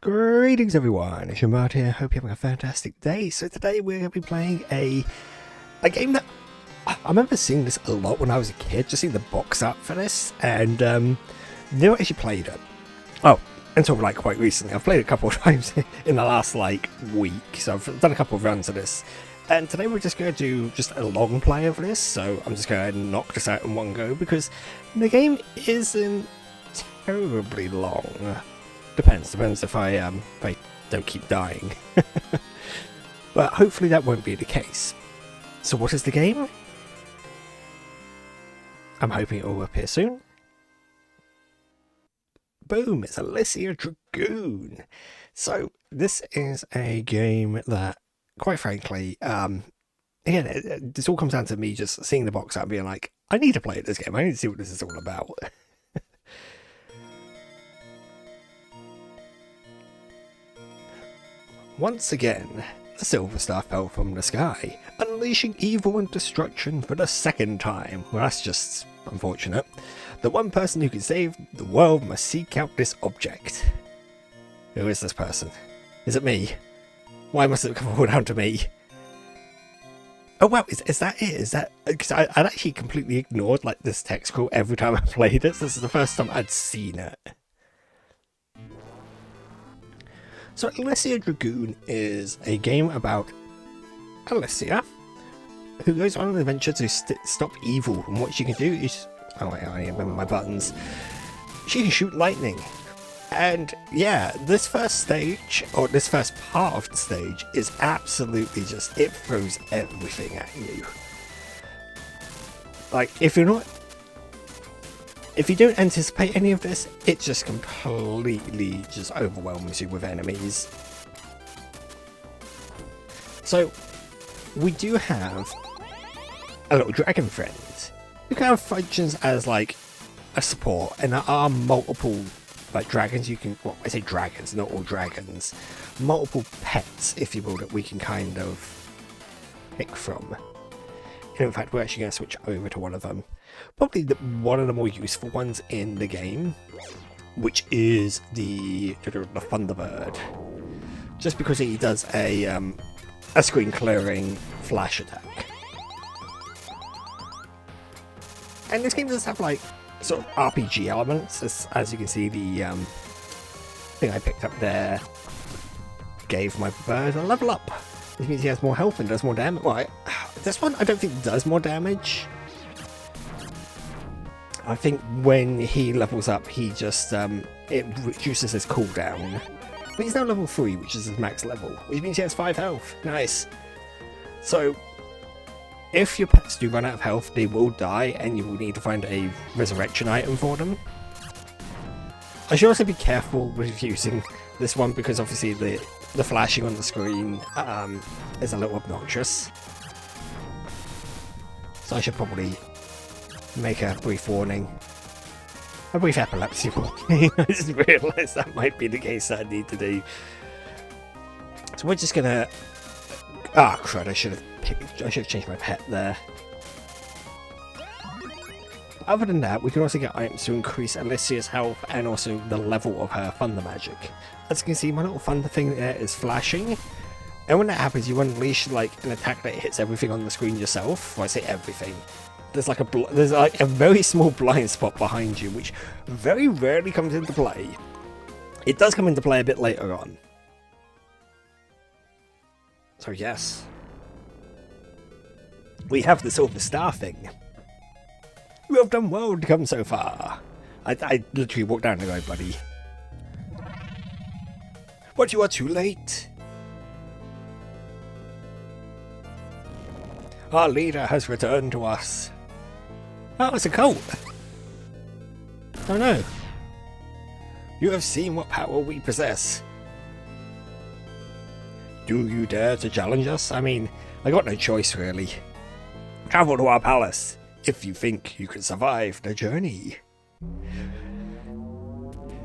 Greetings everyone, it's your Mart here, hope you're having a fantastic day. So today we're going to be playing a game that, I remember seeing this a lot when I was a kid, just seeing the box art for this, and never actually played it. Oh, until like quite recently. I've played it a couple of times in the last like week, so I've done a couple of runs of this. And today we're just going to do just a long play of this, so I'm just going to knock this out in one go, because the game isn't terribly long. Depends if I don't keep dying. But hopefully that won't be the case. So what is the game? I'm hoping it will appear soon. Boom, it's Alisia Dragoon. So this is a game that, quite frankly, again, this all comes down to me just seeing the box out and being like, I need to play this game, I need to see what this is all about. Once again, the silver star fell from the sky, unleashing evil and destruction for the second time. Well, that's just unfortunate. The one person who can save the world must seek out this object. Who is this person? Is it me? Why must it come all down to me? Oh wow, is that it? Is that... Because I'd actually completely ignored like this text scroll every time I played it. This is the first time I'd seen it. So Alisia Dragoon is a game about Alisia, who goes on an adventure to stop evil, and what she can do is... Oh wait, I remember my buttons. She can shoot lightning. And yeah, this first stage, or this first part of the stage, is absolutely just... It throws everything at you. Like, if you don't anticipate any of this, it just completely just overwhelms you with enemies. So, we do have a little dragon friend who kind of functions as like a support, and there are multiple like dragons you can, well, I say dragons, not all dragons, multiple pets, if you will, that we can kind of pick from. And in fact, we're actually going to switch over to one of them. Probably one of the more useful ones in the game, which is the Thunderbird. Just because he does a screen clearing flash attack. And this game does have like sort of RPG elements, as you can see. The thing I picked up there gave my bird a level up. Which means he has more health and does more damage. Well, this one I don't think does more damage. I think when he levels up, he just it reduces his cooldown. But he's now level 3, which is his max level, which means he has 5 health. Nice. So, if your pets do run out of health, they will die, and you will need to find a resurrection item for them. I should also be careful with using this one, because obviously the flashing on the screen is a little obnoxious. So I should probably make a brief warning. A brief epilepsy warning. I just realised that might be the case that I need to do. So we're just gonna... Ah, crud, I should have changed my pet there. Other than that, we can also get items to increase Alisia's health and also the level of her thunder magic. As you can see, my little thunder thing there is flashing. And when that happens, you unleash like an attack that hits everything on the screen yourself. Well, I say everything. There's like a very small blind spot behind you, which very rarely comes into play. It does come into play a bit later on. So yes, we have the silver star thing. You have done well to come so far. I literally walked down and go, buddy. But you are too late. Our leader has returned to us. Oh, it's a cult. Oh no. You have seen what power we possess. Do you dare to challenge us? I mean, I got no choice really. Travel to our palace if you think you can survive the journey.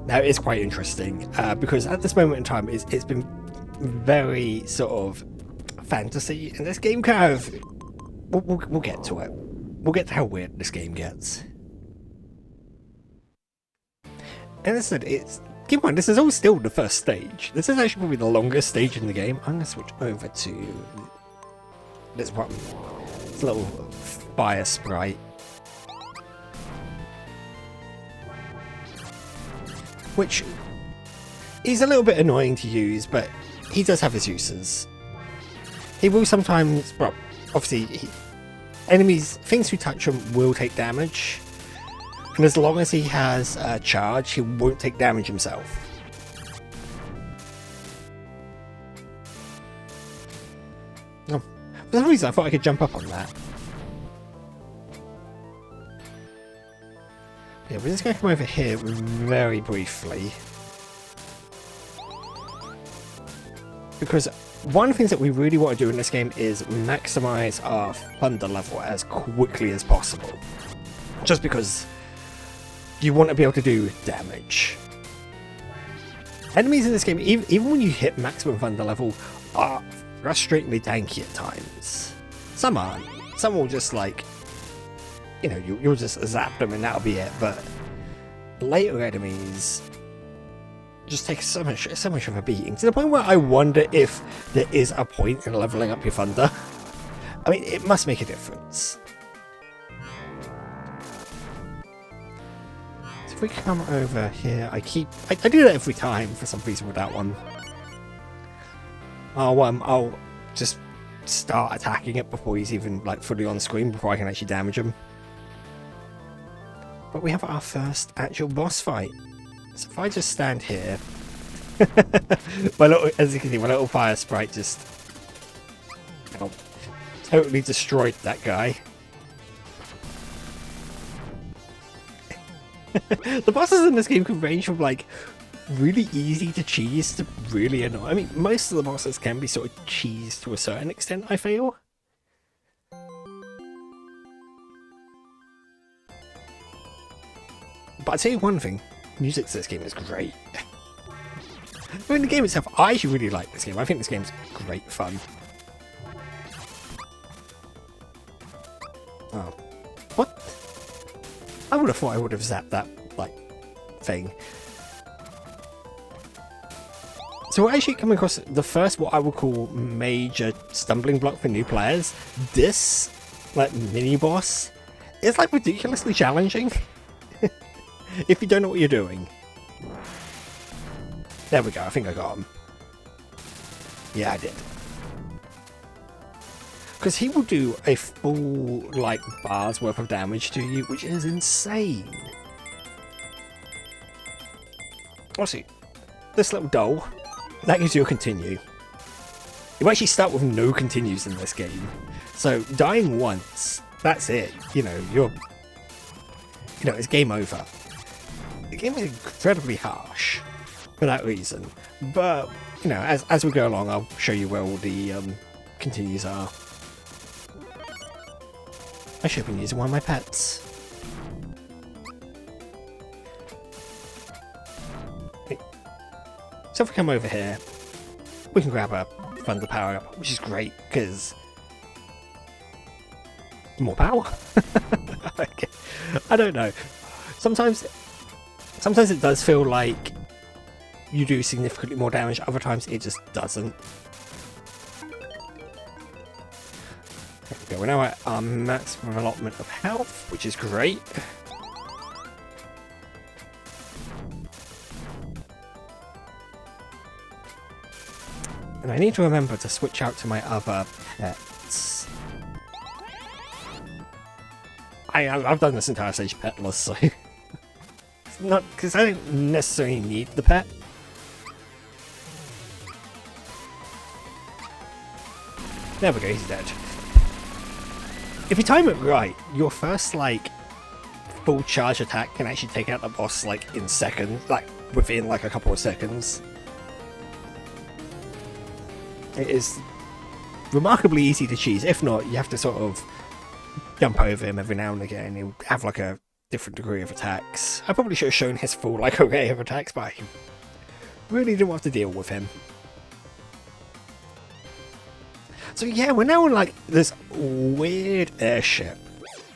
Now, it's quite interesting because at this moment in time, it's been very sort of fantasy, and this game kind of... We'll get to it. We'll get to how weird this game gets. And as I said, keep in mind, this is all still the first stage. This is actually probably the longest stage in the game. I'm going to switch over to this one. It's a little fire sprite. Which is a little bit annoying to use, but he does have his uses. He will sometimes, well, obviously, things who touch him will take damage. And as long as he has a charge, he won't take damage himself. Oh, for some reason I thought I could jump up on that. Yeah, we're just going to come over here very briefly. Because one of the things that we really want to do in this game is maximize our thunder level as quickly as possible. Just because you want to be able to do damage. Enemies in this game, even when you hit maximum thunder level, are frustratingly tanky at times. Some aren't. Some will just like, you know, you'll just zap them and that'll be it. But later enemies just take so much of a beating, to the point where I wonder if there is a point in leveling up your thunder. I mean, it must make a difference. So if we come over here, I do that every time for some reason with that one. I'll just start attacking it before he's even like fully on screen, before I can actually damage him. But we have our first actual boss fight. So if I just stand here, as you can see, my little fire sprite just totally destroyed that guy. The bosses in this game can range from like really easy to cheese to really annoying. I mean, most of the bosses can be sort of cheese to a certain extent, I feel. But I'll tell you one thing, music to this game is great. I mean, the game itself, I actually really like this game. I think this game's great fun. Oh. What? I would have thought I would have zapped that, like, thing. So we're actually coming across the first, what I would call, major stumbling block for new players. This, like, mini-boss is, like, ridiculously challenging. If you don't know what you're doing. There we go, I think I got him. Yeah, I did. Because he will do a full, like, bar's worth of damage to you, which is insane. Also, this little doll, that gives you a continue. You actually start with no continues in this game. So, dying once, that's it. You know, it's game over. The game is incredibly harsh for that reason, but you know, as we go along, I'll show you where all the continues are. I should have been using one of my pets. So if we come over here, we can grab a thunder power up, which is great because more power. Okay. I don't know. Sometimes it does feel like you do significantly more damage, other times it just doesn't. There we go, we're now at our maximum allotment of health, which is great. And I need to remember to switch out to my other pets. I've done this entire stage petless, so... Not because I don't necessarily need the pet. There we go, he's dead. If you time it right, your first like full charge attack can actually take out the boss like in seconds, like within like a couple of seconds. It is remarkably easy to cheese. If not, you have to sort of jump over him every now and again. He'll have like a different degree of attacks. I probably should have shown his full like array of attacks, but I really didn't want to deal with him. So yeah, we're now on like this weird airship.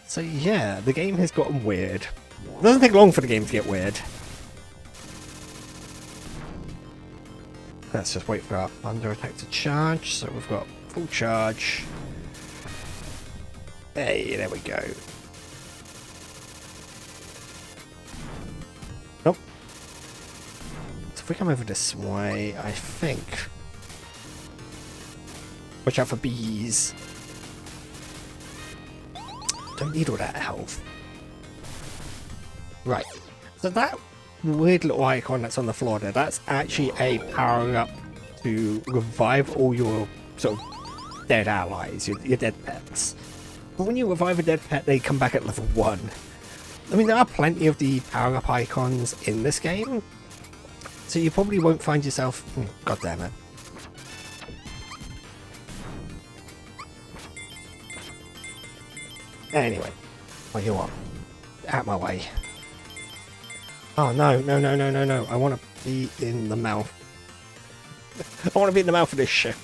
So yeah, the game has gotten weird. It doesn't take long for the game to get weird. Let's just wait for our under attack to charge. So we've got full charge. Hey, there we go. Nope. So if we come over this way, I think. Watch out for bees. Don't need all that health. Right. So that weird little icon that's on the floor there, that's actually a powering up to revive all your sort of dead allies, your dead pets. But when you revive a dead pet, they come back at level 1. I mean, there are plenty of the powering up icons in this game, so you probably won't find yourself... God damn it. Anyway, well, you what? Out my way. Oh no, no, no, no, no, no. I want to be in the mouth. I want to be in the mouth of this ship.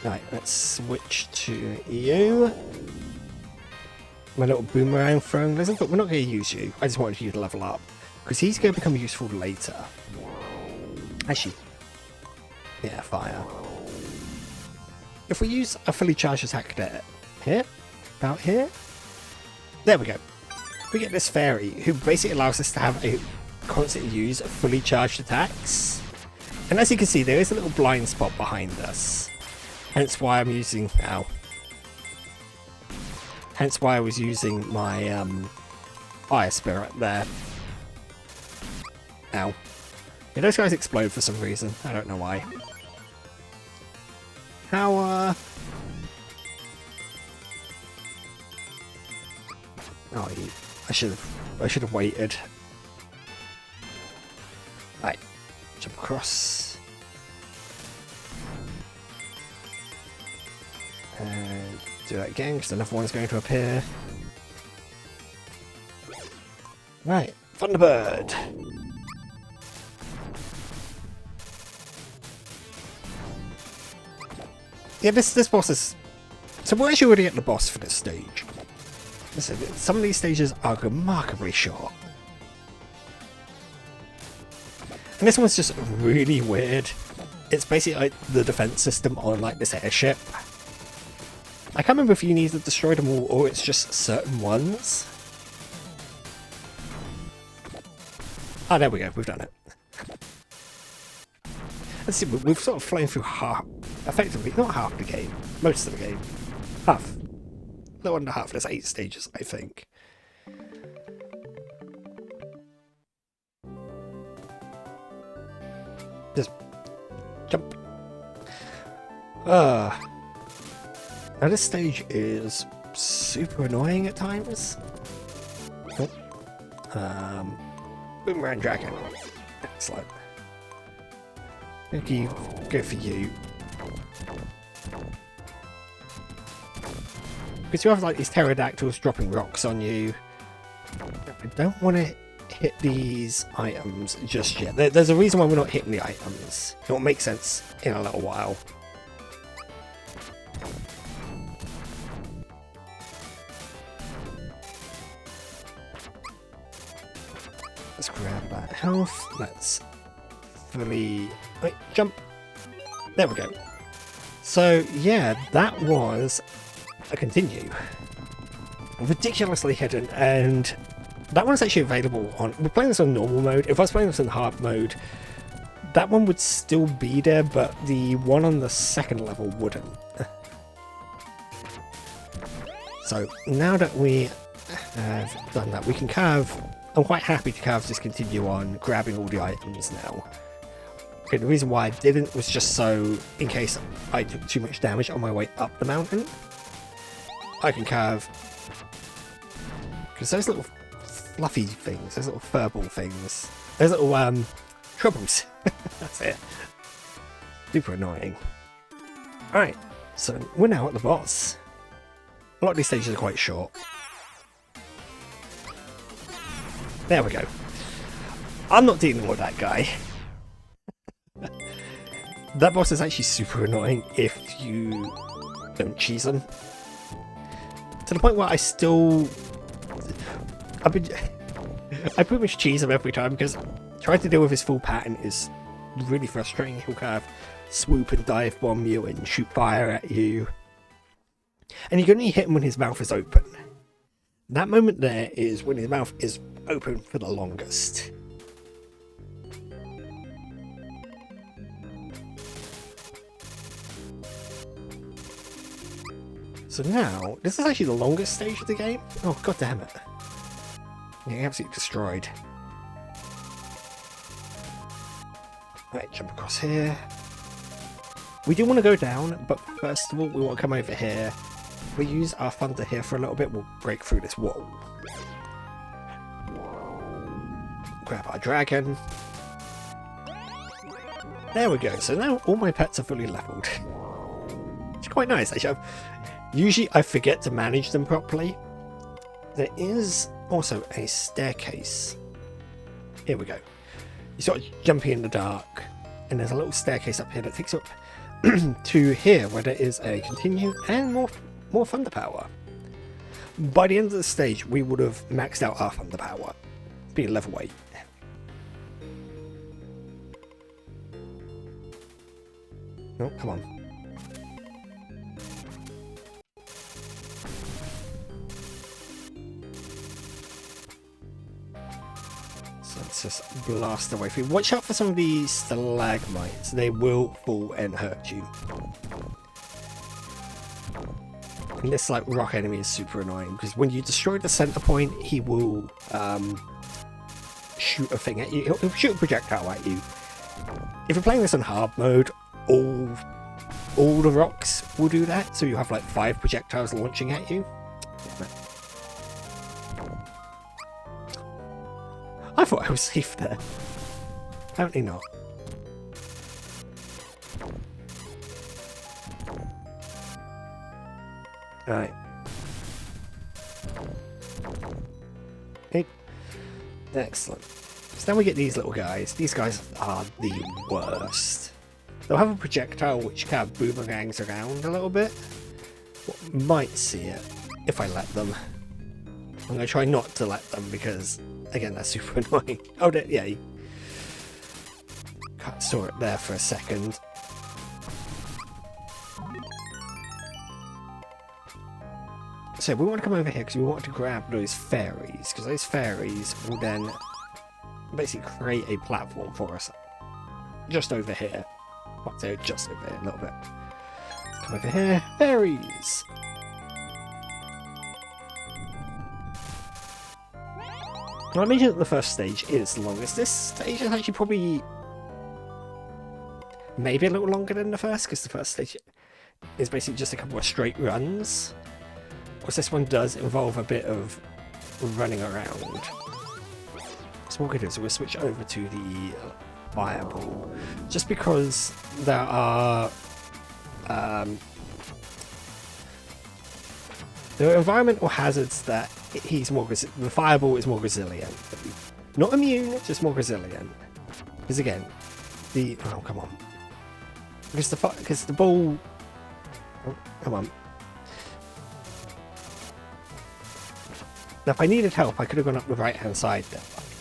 Right, let's switch to you. My little boomerang throwing lizard, but we're not going to use you. I just wanted you to level up. Because he's going to become useful later. Actually, yeah, fire. If we use a fully charged attack there, here, about here, there we go. We get this fairy who basically allows us to have a constantly use fully charged attacks. And as you can see, there is a little blind spot behind us. Hence why I'm using, ow. Hence why I was using my fire spirit there. Ow. Yeah, those guys explode for some reason. I don't know why. How, oh, I should have waited. Right, jump across. And do that again, because another one's going to appear. Right, Thunderbird. Yeah, this boss is... So we're actually already at the boss for this stage. Listen, some of these stages are remarkably short. And this one's just really weird. It's basically like the defense system on like this airship. I can't remember if you need to destroy them all or it's just certain ones. Ah, there we go, we've done it. Let's see, we've sort of flown through half, effectively, not half the game, most of the game. Half. A little under half, there's 8 stages, I think. Just jump. Now this stage is super annoying at times. Oh. Boomerang Dragon. Excellent. Thank you. Go for you. Because you have like these pterodactyls dropping rocks on you. I don't want to hit these items just yet. There's a reason why we're not hitting the items. It will make sense in a little while. Let's grab that health. Let's fully... Wait, jump. There we go. So, yeah, that was a continue. Ridiculously hidden, and that one's actually available on... We're playing this on normal mode. If I was playing this in hard mode, that one would still be there, but the one on the second level wouldn't. So, now that we have done that, we can kind of... I'm quite happy to kind of just continue on grabbing all the items now. Okay, the reason why I didn't was just so, in case I took too much damage on my way up the mountain, I can kind of... Because those little fluffy things, those little furball things, those little troubles, that's it. Super annoying. Alright, so we're now at the boss. A lot of these stages are quite short. There we go. I'm not dealing with that guy. That boss is actually super annoying if you don't cheese him. To the point where I pretty much cheese him every time because trying to deal with his full pattern is really frustrating. He'll kind of swoop and dive bomb you and shoot fire at you. And you can only hit him when his mouth is open. That moment there is when his mouth is open for the longest. So now, this is actually the longest stage of the game. Oh, god damn it. Getting absolutely destroyed. Right, jump across here. We do want to go down, but first of all, we want to come over here. If we use our thunder here for a little bit, we'll break through this wall. Grab our dragon. There we go. So now all my pets are fully leveled. It's quite nice, actually. Usually I forget to manage them properly. There is also a staircase. Here we go. You sort of jumping in the dark, and there's a little staircase up here that takes up to here, where there is a continue and more thunder power. By the end of the stage, we would have maxed out our thunder power, being level 8. Oh, come on. So let's just blast away through. Watch out for some of these stalagmites. They will fall and hurt you. And this like rock enemy is super annoying because when you destroy the center point, he will shoot a thing at you. He'll shoot a projectile at you. If you're playing this on hard mode, all the rocks will do that. So you have like 5 projectiles launching at you. I thought I was safe there. Apparently not. Right. Okay. Excellent. So now we get these little guys. These guys are the worst. They'll have a projectile which kind of boomerangs around a little bit. Might see it if I let them. I'm going to try not to let them because, again, that's super annoying. Oh, yeah, you saw it there for a second. So we want to come over here because we want to grab those fairies, because those fairies will then basically create a platform for us just over here. Well, so just over here a little bit. Come over here, fairies. Now, I mentioned that the first stage is the longest. This stage is actually probably maybe a little longer than the first, because the first stage is basically just a couple of straight runs. Of course, this one does involve a bit of running around. So what we're going to do is we'll switch over to the fireball, just because there are there are environmental hazards that the fireball is more resilient. Not immune, just more resilient. Because again, oh come on, because the ball. Oh, come on. Now, if I needed help, I could have gone up the right-hand side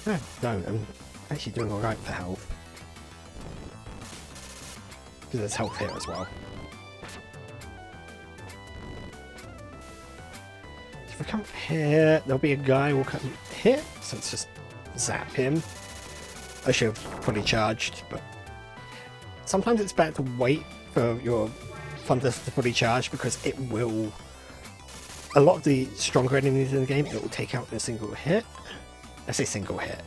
there. No, I'm actually doing alright for health. Because there's health here as well. If we come here, there'll be a guy who will come here. So let's just zap him. I should have fully charged, but sometimes it's better to wait for your thunder to fully charge because it will. A lot of the stronger enemies in the game, it will take out in a single hit. I say single hit.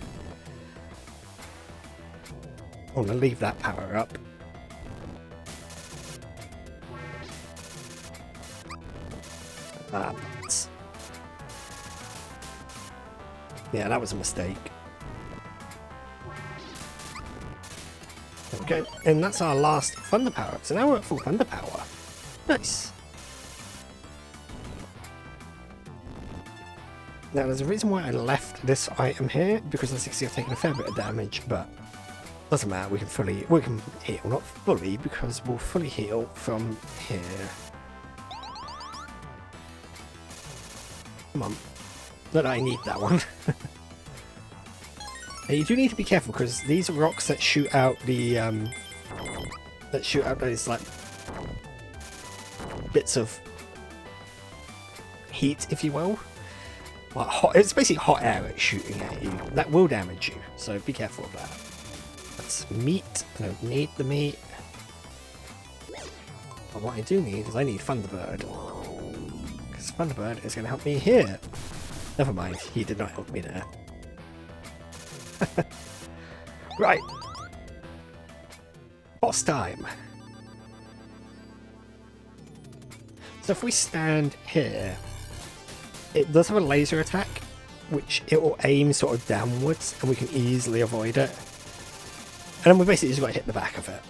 I want to leave that power up. Yeah, that was a mistake. There we go. And that's our last thunder power up. So now we're at full thunder power. Nice. Now, there's a reason why I left this item here, because as you can see I've taken a fair bit of damage, but doesn't matter, we can heal, not fully, because we'll fully heal from here. Come on. Not that I need that one. Now you do need to be careful because these are rocks that shoot out the those like bits of heat, if you will. Like hot, it's basically hot air it's shooting at you. That will damage you, so be careful of that. That's meat. I don't need the meat. But what I do need is I need Thunderbird. Because Thunderbird is going to help me here. Never mind, he did not help me there. Right. Boss time. So if we stand here, it does have a laser attack, which it will aim sort of downwards, and we can easily avoid it. And then we basically just got to hit the back of it.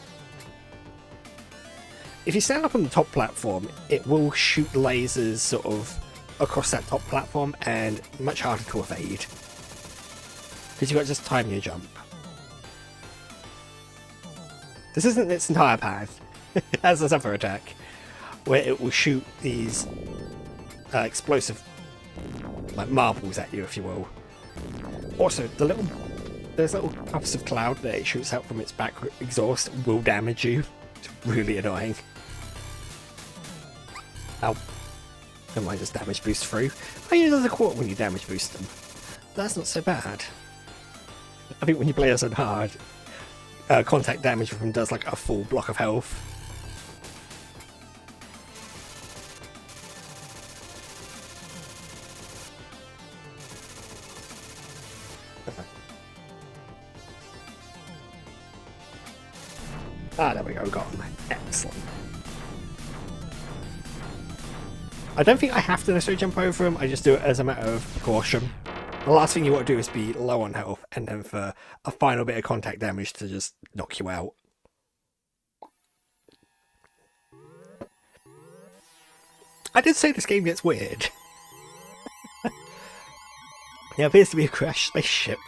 If you stand up on the top platform, it will shoot lasers sort of across that top platform, and much harder to evade. Because you've got to just time your jump. This isn't its entire path. It has this other attack, where it will shoot these explosive like marbles at you, if you will. Also, there's little puffs of cloud that it shoots out from its back exhaust will damage you. It's really annoying. Ow. Don't mind this damage boost through. I use as a quarter when you damage boost them. That's not so bad. I think when you play us on hard, contact damage from them does like a full block of health. Ah, there we go, got him. Excellent. I don't think I have to necessarily jump over him, I just do it as a matter of precaution. The last thing you want to do is be low on health, and then for a final bit of contact damage to just knock you out. I did say this game gets weird. There appears to be a crashed spaceship,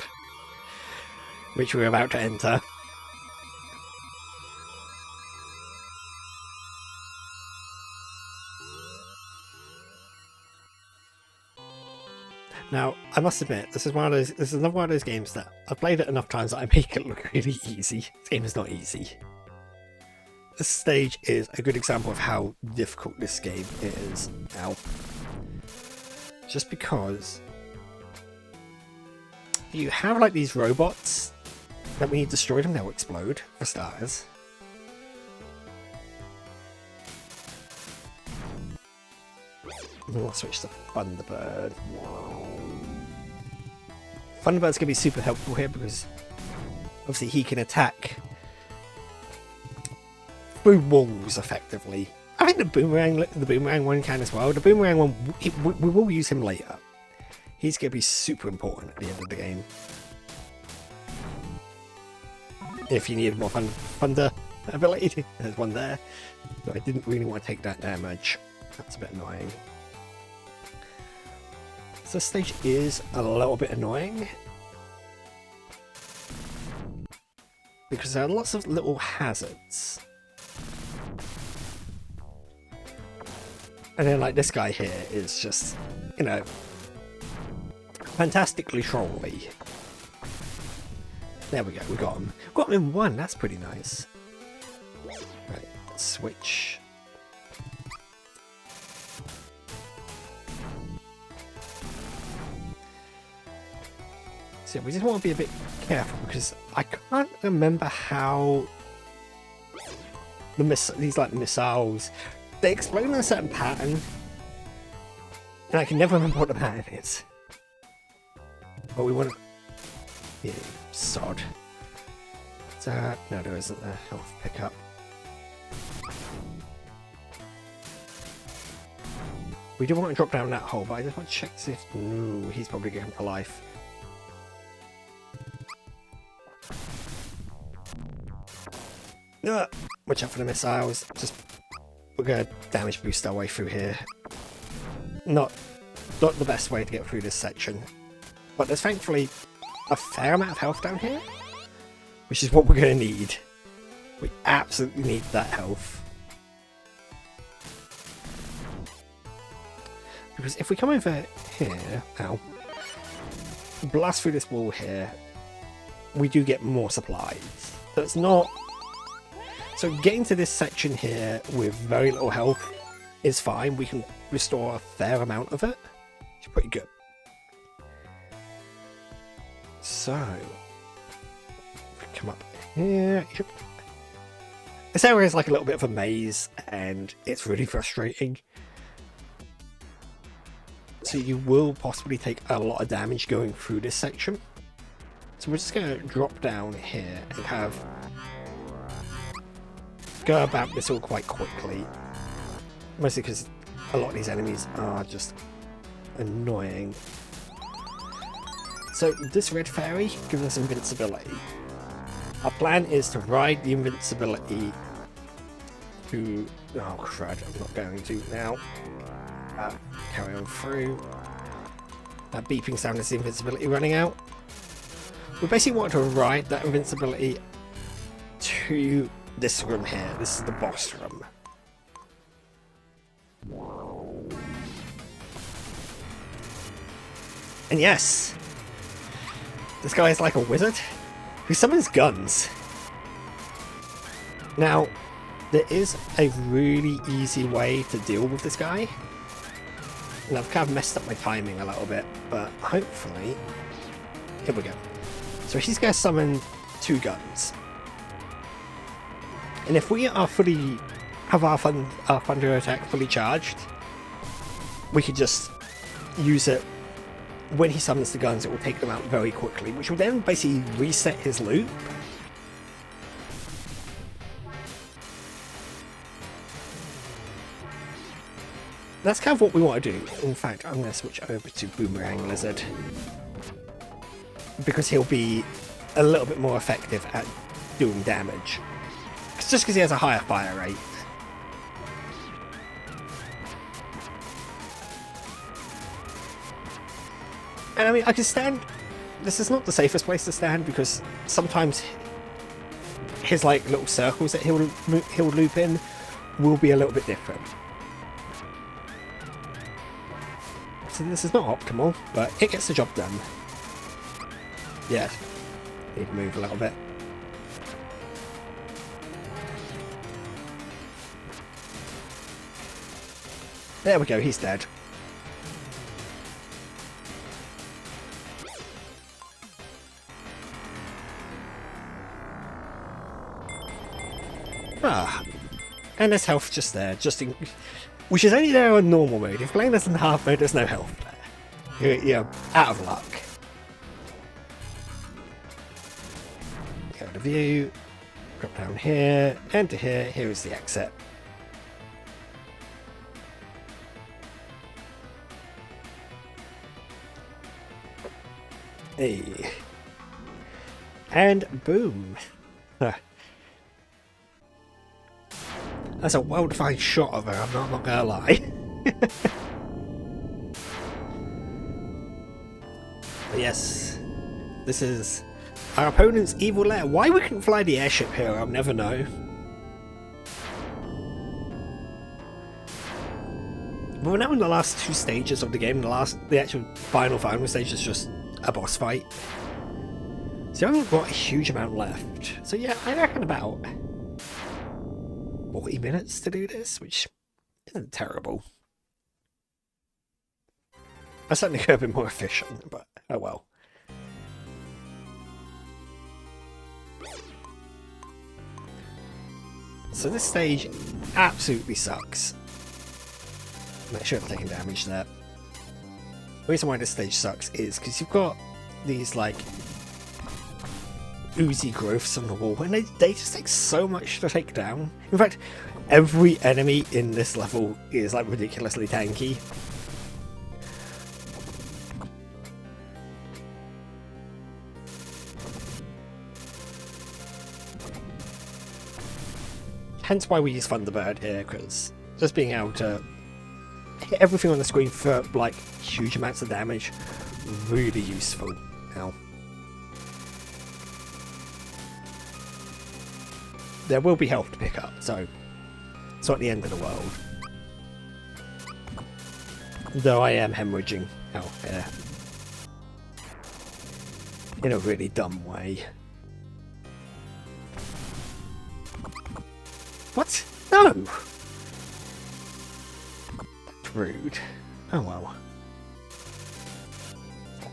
which we're about to enter. Now, I must admit, this is another one of those games that I've played it enough times that I make it look really easy. This game is not easy. This stage is a good example of how difficult this game is now. Just because you have like these robots that when you destroy them, they'll explode, for starters. I'll switch to Thunderbird. Thunderbird's going to be super helpful here because obviously he can attack through walls effectively. I think the boomerang one can as well. The boomerang one, we will use him later. He's going to be super important at the end of the game. If you need more thunder ability, there's one there. But I didn't really want to take that damage. That's a bit annoying. So this stage is a little bit annoying because there are lots of little hazards. And then like this guy here is just, you know, fantastically trolly. There we go, we got him. Got him in one, that's pretty nice. Right, let's switch. So we just want to be a bit careful because I can't remember how these like missiles, they explode in a certain pattern, and I can never remember what the pattern is. But we want to, yeah, sod. No, there isn't a health pickup. We do want to drop down that hole, but I just want to check to see if, ooh, he's probably going to life. Watch out for the missiles. We're going to damage boost our way through here. Not the best way to get through this section. But there's thankfully a fair amount of health down here, which is what we're going to need. We absolutely need that health. Because if we come over here, ow, blast through this wall here, we do get more supplies. So it's not... So getting to this section here with very little health is fine. We can restore a fair amount of it. It's pretty good. So, come up here. This area is like a little bit of a maze, and it's really frustrating. So you will possibly take a lot of damage going through this section. So we're just going to drop down here and kind of go about this all quite quickly. Mostly because a lot of these enemies are just annoying. So this red fairy gives us invincibility. Our plan is to ride the invincibility to... Oh crud, I'm not going to now. Carry on through. That beeping sound is the invincibility running out. We basically want to ride that invincibility to this room here. This is the boss room. And yes, this guy is like a wizard who summons guns. Now, there is a really easy way to deal with this guy. And I've kind of messed up my timing a little bit, but hopefully... Here we go. So he's going to summon 2 guns. And if we are fully... have our thunder attack fully charged, we could just use it. When he summons the guns, it will take them out very quickly, which will then basically reset his loop. That's kind of what we want to do. In fact, I'm going to switch over to Boomerang Lizard, because he'll be a little bit more effective at doing damage. It's just because he has a higher fire rate. And I mean, I can stand... This is not the safest place to stand, because sometimes his like little circles that he'll loop in will be a little bit different. So this is not optimal, but it gets the job done. Yeah, need to move a little bit. There we go, he's dead. Ah, and there's health just there, which is only there on normal mode. If playing this in hard mode, there's no health there. You're out of luck. Go to view, drop down here, enter here, here is the exit. Hey. And boom. That's a well-defined shot of her, I'm not gonna lie. But yes, this is our opponent's evil lair. Why we couldn't fly the airship here, I'll never know. But we're now in the last 2 stages of the game. The actual final stage is just a boss fight. So I haven't got a huge amount left. So yeah, I reckon about 40 minutes to do this, which isn't terrible. I certainly could have been more efficient, but oh well. So this stage absolutely sucks. I should have taken damage there. The reason why this stage sucks is because you've got these like oozy growths on the wall, and they just take so much to take down. In fact, every enemy in this level is like ridiculously tanky. Hence why we use Thunderbird here, because just being able to hit everything on the screen for like huge amounts of damage, really useful. Now, there will be health to pick up, so it's not the end of the world. Though I am hemorrhaging health here in a really dumb way. What? No! That's rude. Oh well.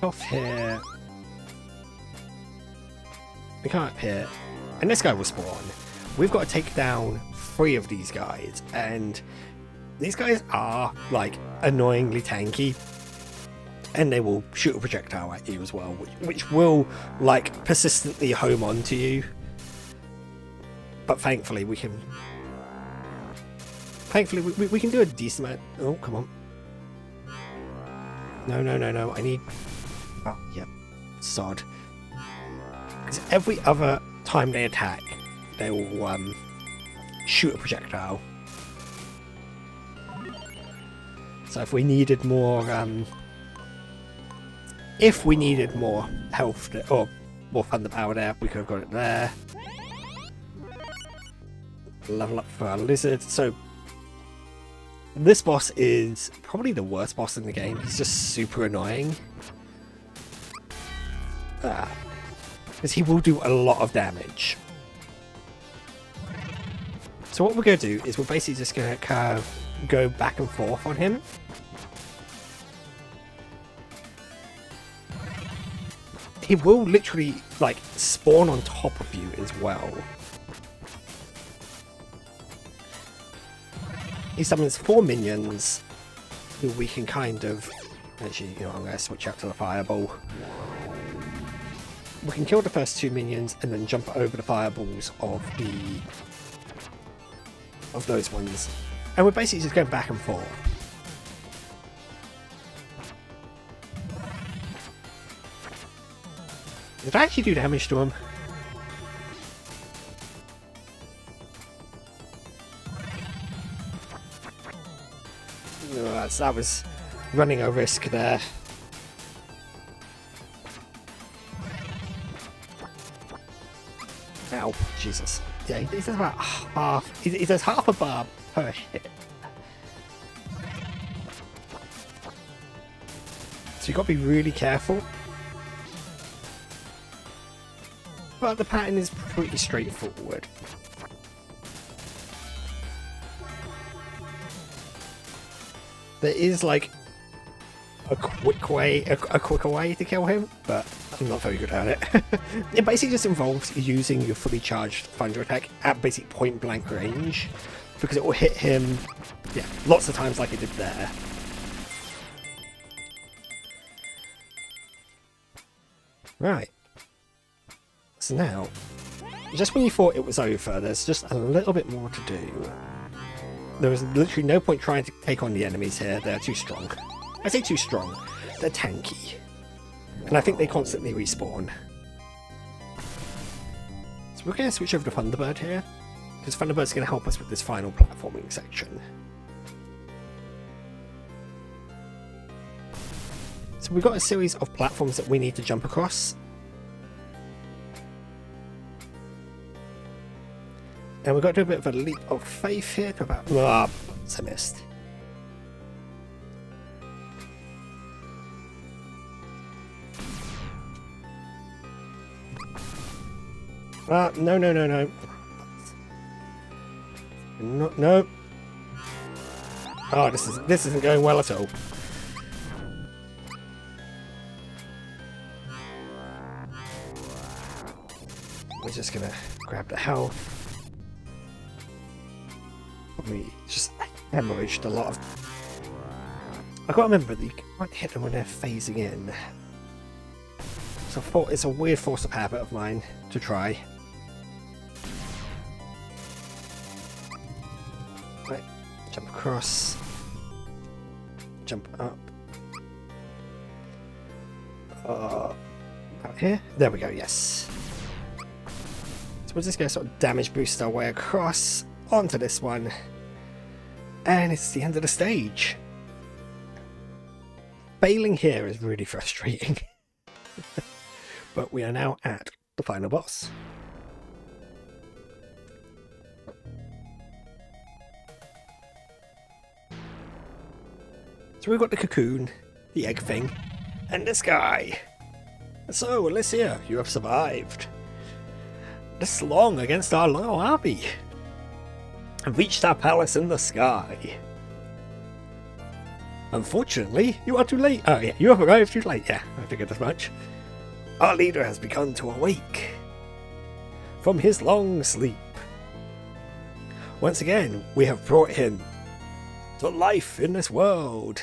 Off here. We come up here. And this guy will spawn. We've got to take down 3 of these guys. And these guys are, like, annoyingly tanky. And they will shoot a projectile at you as well. Which will, like, persistently home onto you. But thankfully we can... Thankfully we can do a decent amount... Oh, come on. No, no, no, no. I need... Oh, yep. Sod. Because every other time they attack, they will shoot a projectile. So if we needed more... if we needed more health or more thunder power there, we could have got it there. Level up for our lizard. So this boss is probably the worst boss in the game. He's just super annoying. Because he will do a lot of damage. So what we're going to do is we're basically just going to kind of go back and forth on him. He will literally, like, spawn on top of you as well. He summons 4 minions who we can kind of... Actually, you know, I'm going to switch out to the fireball. We can kill the first 2 minions and then jump over the fireballs of those ones. And we're basically just going back and forth. Did I actually do damage to him? No, that was running a risk there. Ow, Jesus. Yeah, he does about half. He does half a bar per hit. So you've got to be really careful. But the pattern is pretty straightforward. There is like a quicker way to kill him, but I'm not very good at it. It basically just involves using your fully charged thunder attack at basic point blank range, because it will hit him, yeah, lots of times like it did there. Right. So now, just when you thought it was over, there's just a little bit more to do. There is literally no point trying to take on the enemies here. They're too strong. I say too strong. They're tanky. And I think they constantly respawn. So we're going to switch over to Thunderbird here, because Thunderbird's going to help us with this final platforming section. So we've got a series of platforms that we need to jump across. And we've got to do a bit of a leap of faith here to about... Ah, I missed. No, no, no, no. No, no. Oh, this isn't going well at all. We're just gonna grab the health. Probably just hemorrhaged a lot of... I gotta remember that you can't hit them when they're phasing in. So it's a weird force of habit of mine to try. Right, jump across. Jump up. Out here? There we go, yes. So we're just going to sort of damage boost our way across onto this one. And it's the end of the stage. Failing here is really frustrating. But we are now at the final boss. So we've got the cocoon, the egg thing, and this guy. So, Alisia, you have survived. This long against our loyal army. have reached our palace in the sky. Unfortunately, you are too late. Oh yeah, you have arrived too late. Yeah, I figured as much. Our leader has begun to awake from his long sleep. Once again, we have brought him to life in this world.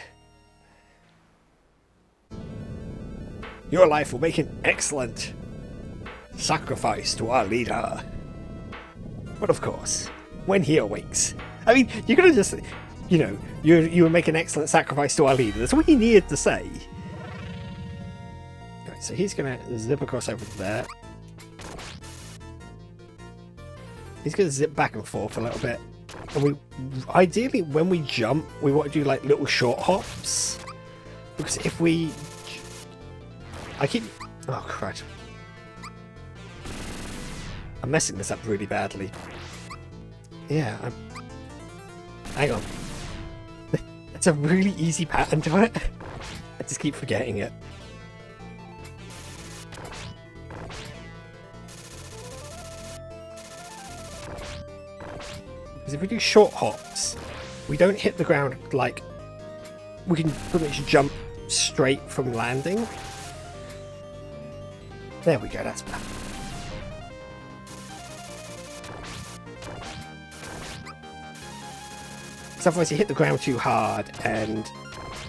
Your life will make an excellent sacrifice to our leader. But of course, when he awakes, I mean, you're gonna just, you know, you will make an excellent sacrifice to our leader. That's what he needed to say. Right, so he's gonna zip across over there. He's gonna zip back and forth a little bit. And we, ideally, when we jump, we want to do like little short hops. Because if we, oh crud. I'm messing this up really badly. Yeah, hang on. It's a really easy pattern to it. I just keep forgetting it. Because if we do short hops, we don't hit the ground like... We can pretty much jump straight from landing. There we go, that's better. Because otherwise you hit the ground too hard and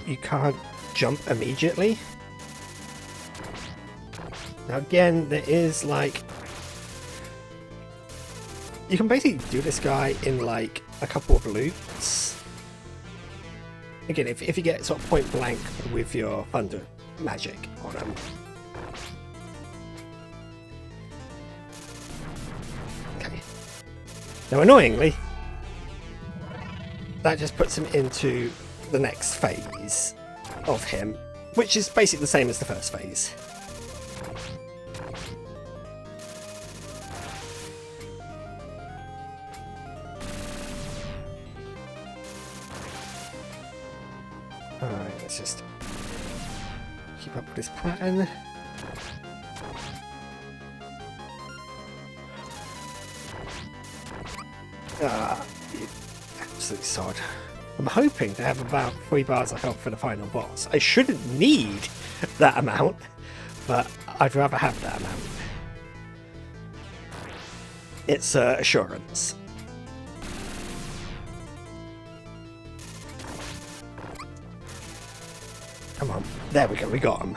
you can't jump immediately. Now again, there is like... You can basically do this guy in like a couple of loops. Again, if you get sort of point blank with your thunder magic on him. Okay. Now annoyingly, that just puts him into the next phase of him, which is basically the same as the first phase. Alright, let's just keep up with this pattern. You absolute sod. I'm hoping to have about 3 bars of health for the final boss. I shouldn't need that amount, but I'd rather have that amount. It's assurance. Come on, there we go, we got him.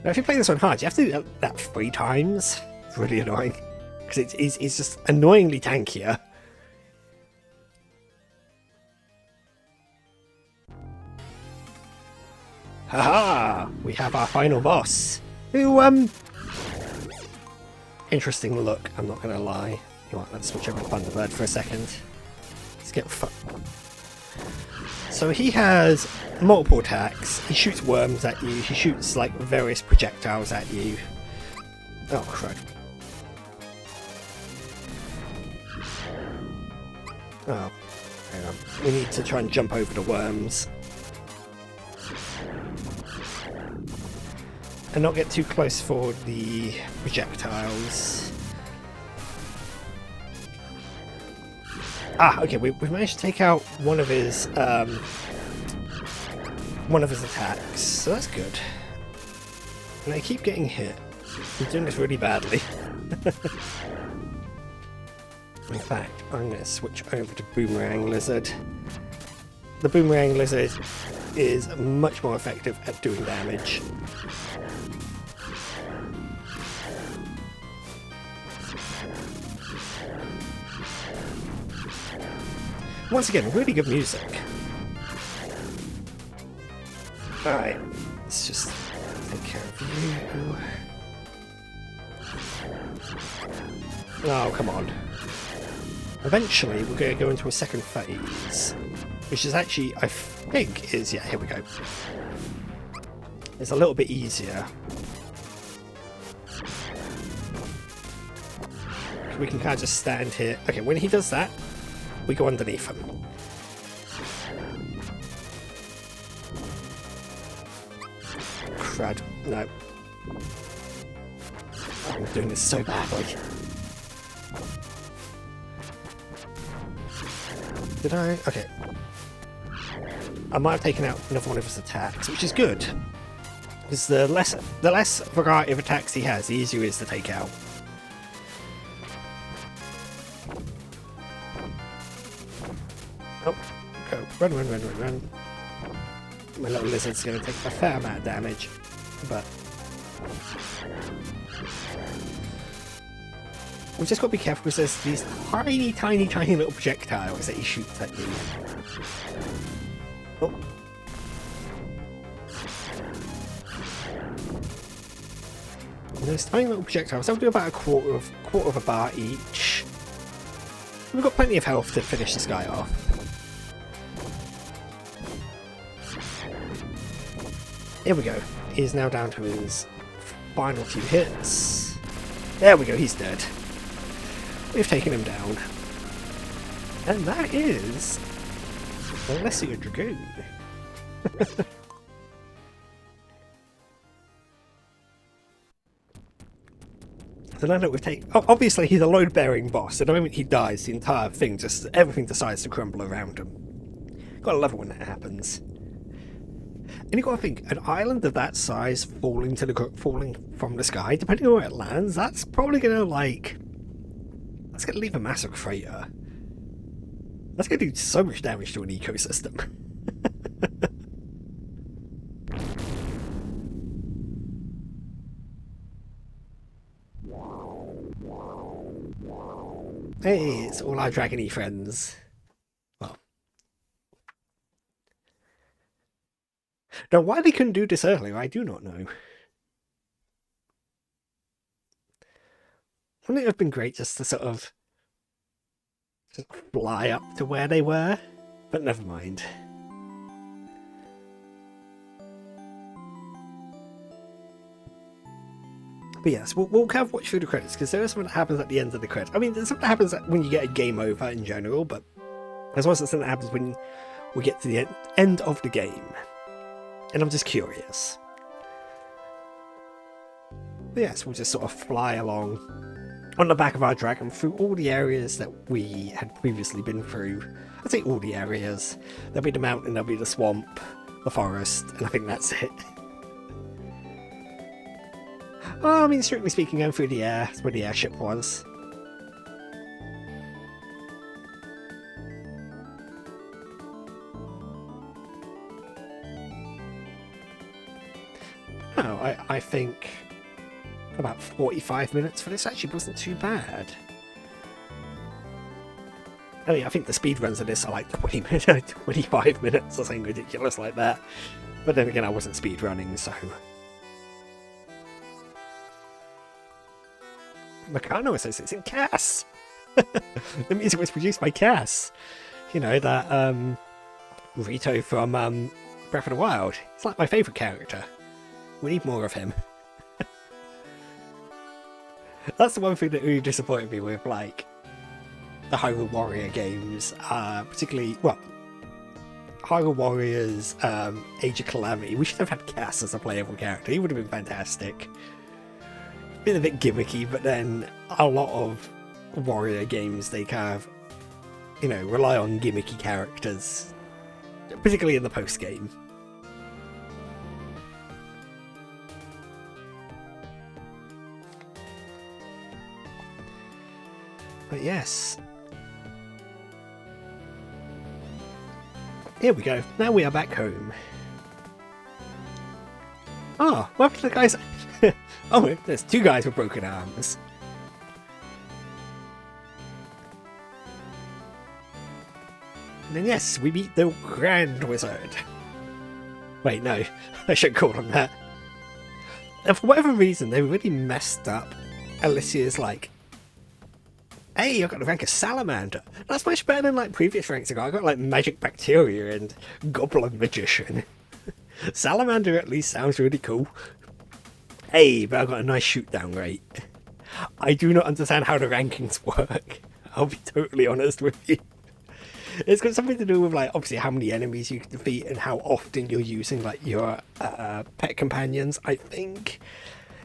Now if you play this on hard, you have to do that 3 times. It's really annoying. Because it's just annoyingly tankier. Haha! We have our final boss. Who, interesting look, I'm not gonna lie. You know what, let's switch over to Thunderbird for a second. Let's get So he has multiple attacks. He shoots worms at you. He shoots like various projectiles at you. Oh crud. Oh, hang on. We need to try and jump over the worms. And not get too close for the projectiles. Ah, okay, we've managed to take out one of his attacks, so that's good. And I keep getting hit. I'm doing this really badly. In fact, I'm going to switch over to Boomerang Lizard. The Boomerang Lizard is much more effective at doing damage. Once again, really good music. Alright, let's just take care of you. Oh, come on. Eventually, we're going to go into a second phase, which is actually, I think, is, yeah, here we go. It's a little bit easier. We can kind of just stand here. Okay, when he does that, we go underneath him. Crud. No. I'm doing this so badly. Did I? Okay. I might have taken out another one of his attacks, which is good. Because the less variety of attacks he has, the easier it is to take out. Oh, go. Run, run, run, run, run. My little lizard's going to take a fair amount of damage, but we've just got to be careful because there's these tiny, tiny, tiny little projectiles that he shoots at you. Oh. And those tiny little projectiles, they'll do about a quarter of a bar each. We've got plenty of health to finish this guy off. Here we go. He's now down to his final few hits. There we go, he's dead. We've taken him down. And that is Alisia Dragoon. So now that we've taken... Oh, obviously he's a load-bearing boss. The moment he dies, the entire thing just... everything decides to crumble around him. Gotta love it when that happens. And you gotta think, an island of that size falling from the sky, depending on where it lands, that's probably gonna, like... that's gonna leave a massive crater. That's gonna do so much damage to an ecosystem. Hey, it's all our dragony friends. Well. Now, why they couldn't do this earlier, I do not know. Wouldn't it have been great just to sort of fly up to where they were? But never mind. But yes, we'll kind of watch through the credits, because there is something that happens at the end of the credits. I mean, there's something that happens when you get a game over in general, but there's also something that happens when we get to the end of the game. And I'm just curious. But yes, we'll just sort of fly along on the back of our dragon through all the areas that we had previously been through. I'd say all the areas. There'll be the mountain, there'll be the swamp, the forest, and I think that's it. Well, I mean, strictly speaking, going through the air, that's where the airship was. Oh, I think about 45 minutes for this actually wasn't too bad. I mean, I think the speed runs of this are like 20 minutes, 25 minutes or something ridiculous like that. But then again, I wasn't speed running, so... Meccano says it's in Cass. The music was produced by Cass. You know, that Rito from Breath of the Wild. It's like my favourite character. We need more of him. That's the one thing that really disappointed me with, like, the Hyrule Warrior games. Particularly, well, Hyrule Warriors, Age of Calamity. We should have had Cass as a playable character. He would have been fantastic. Been a bit gimmicky, but then a lot of warrior games, they kind of, you know, rely on gimmicky characters, particularly in the post game. But yes, here we go. Now we are back home. Oh, what happened to the guys? Oh, there's two guys with broken arms. And then yes, we meet the Grand Wizard. Wait, no, I shouldn't call him that. And for whatever reason, they really messed up Alicia's, like, hey, I got the rank of Salamander. That's much better than, like, previous ranks I got. I got, like, Magic Bacteria and Goblin Magician. Salamander at least sounds really cool. Hey, but I've got a nice shoot down rate. I do not understand how the rankings work. I'll be totally honest with you. It's got something to do with, like, obviously how many enemies you can defeat and how often you're using, like, your pet companions, I think.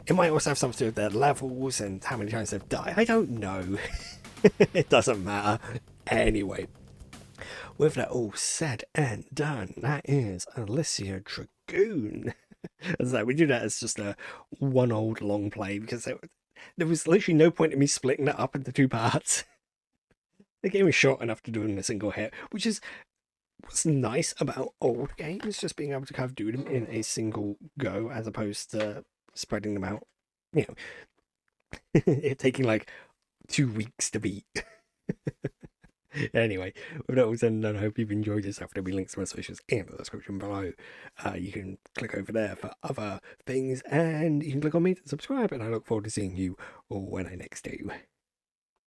It might also have something to do with their levels and how many times they've died. I don't know. It doesn't matter. Anyway, with that all said and done, that is Alisia Dragoon. As I we do that as just a one old long play because there was literally no point in me splitting that up into two parts. The game was short enough to do it in a single hit, which is what's nice about old games, just being able to kind of do them in a single go as opposed to spreading them out. You know, it taking like 2 weeks to beat. Anyway, with that all said and done, I hope you've enjoyed yourself. There'll be links to my socials in the description below. You can click over there for other things, and you can click on me to subscribe, and I look forward to seeing you when I next do.